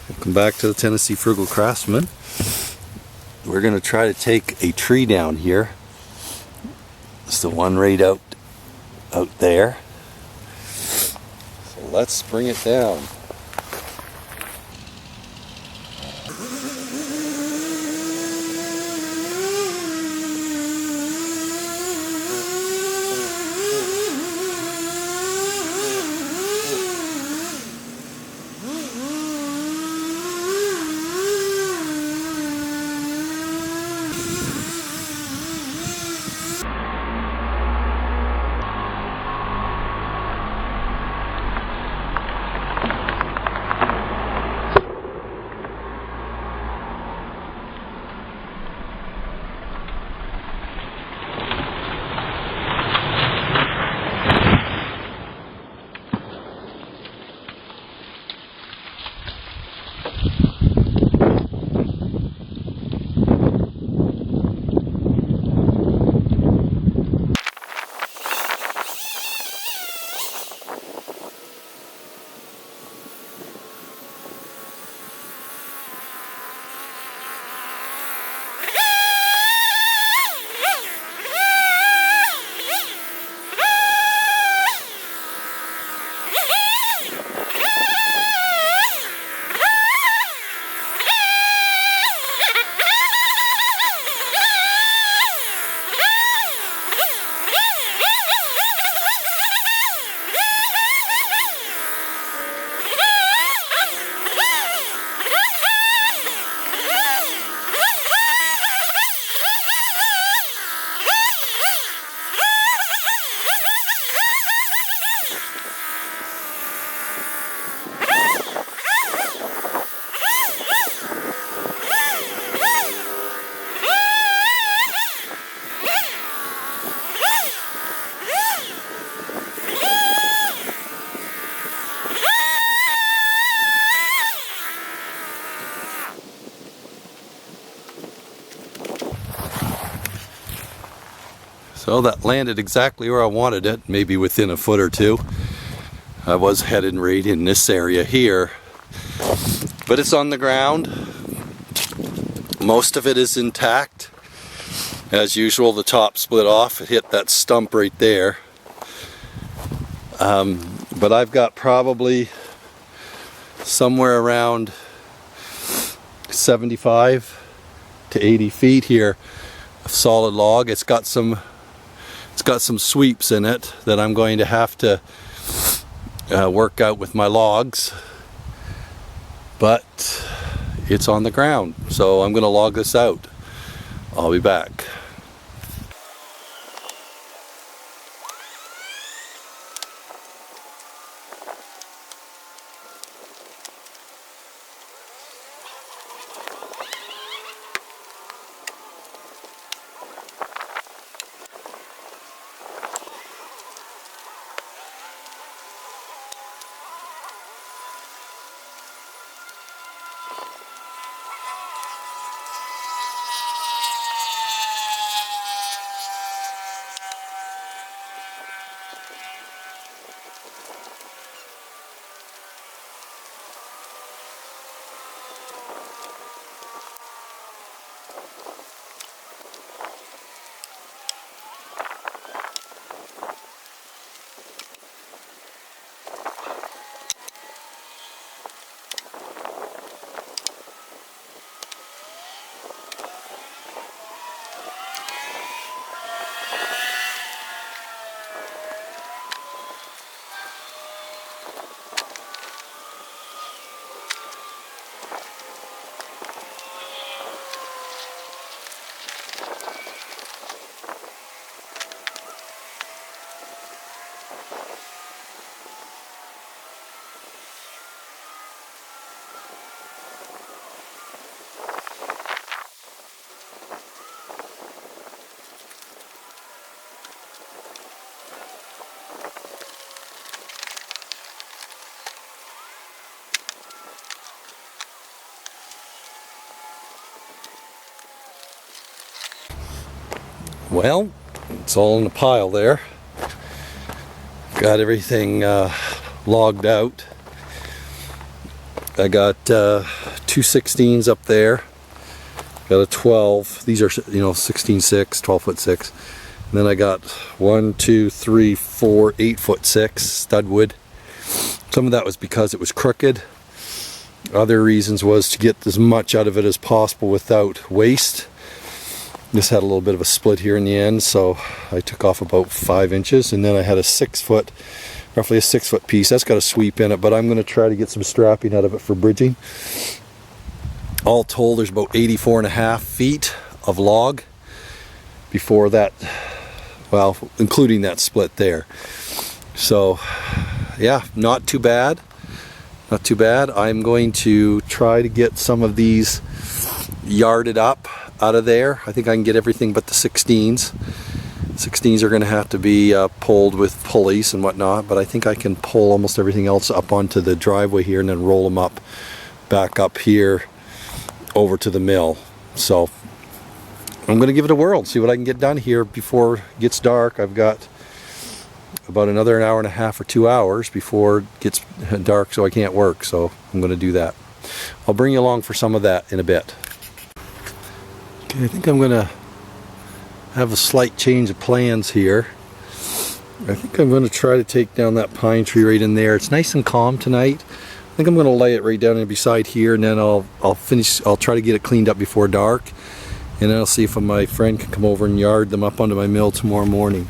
Welcome back to the Tennessee Frugal Craftsman. We're going to try to take a tree down here. It's the one right out there. So let's bring it down. So that landed exactly where I wanted it, maybe within a foot or two. I was headed right in this area here, but it's on the ground. Most of it is intact. As usual, the top split off. It hit that stump right there. But I've got probably somewhere around 75 to 80 feet here of solid log. It's got some sweeps in it that I'm going to have to work out with my logs, but it's on the ground, so I'm going to log this out. I'll be back. Well, it's all in a pile there. Got everything logged out. I got 2 16s up there. Got a 12. These are, 16.6, 12'6". And then I got 1, 2, 3, 4, 8'6" stud wood. Some of that was because it was crooked. Other reasons was to get as much out of it as possible without waste. This had a little bit of a split here in the end, so I took off about 5 inches, and then I had a 6 foot, roughly a 6 foot piece. That's got a sweep in it, but I'm going to try to get some strapping out of it for bridging. All told, there's about 84.5 feet of log before that, well, including that split there. So yeah, not too bad. Not too bad. I'm going to try to get some of these yarded up out of there. I think I can get everything but the 16s. 16s are going to have to be pulled with pulleys and whatnot, but I think I can pull almost everything else up onto the driveway here and then roll them up back up here over to the mill. So I'm going to give it a whirl, see what I can get done here before it gets dark. I've got about another 1.5 hours or 2 hours before it gets dark, so I can't work, so I'm going to do that. I'll bring you along for some of that in a bit. Okay, I think I'm going to have a slight change of plans here. I think I'm going to try to take down that pine tree right in there. It's nice and calm tonight. I think I'm going to lay it right down beside here, and then I'll try to get it cleaned up before dark, and then I'll see if my friend can come over and yard them up onto my mill tomorrow morning.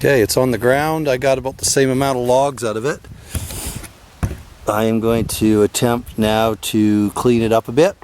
Okay, it's on the ground. I got about the same amount of logs out of it. I am going to attempt now to clean it up a bit.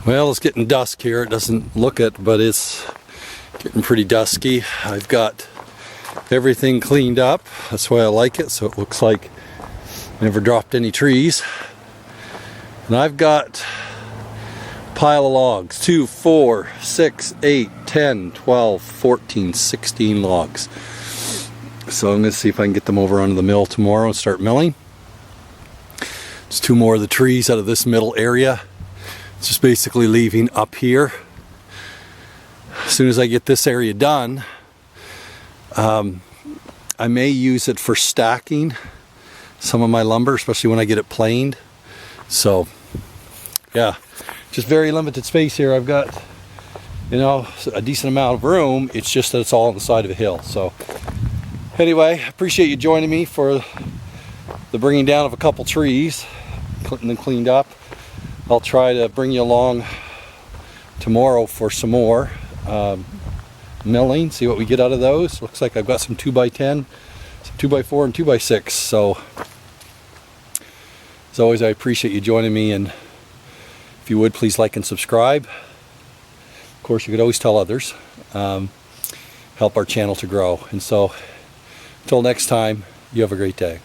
Well, it's getting dusk here. It doesn't look it, but it's getting pretty dusky. I've got everything cleaned up. That's why I like it, so it looks like I never dropped any trees. And I've got a pile of logs. 2, 4, 6, 8, 10, 12, 14, 16 logs. So I'm going to see if I can get them over onto the mill tomorrow and start milling. There's 2 more of the trees out of this middle area. It's just basically leaving up here. As soon as I get this area done, I may use it for stacking some of my lumber, especially when I get it planed. So yeah, just very limited space here. I've got, you know, a decent amount of room. It's just that it's all on the side of a hill. So anyway, I appreciate you joining me for the bringing down of a couple trees, getting them cleaned up. I'll try to bring you along tomorrow for some more milling, see what we get out of those. Looks like I've got some 2x10, some 2x4 and 2x6. So as always, I appreciate you joining me, and if you would, please like and subscribe. Of course, you could always tell others. Help our channel to grow. And so until next time, you have a great day.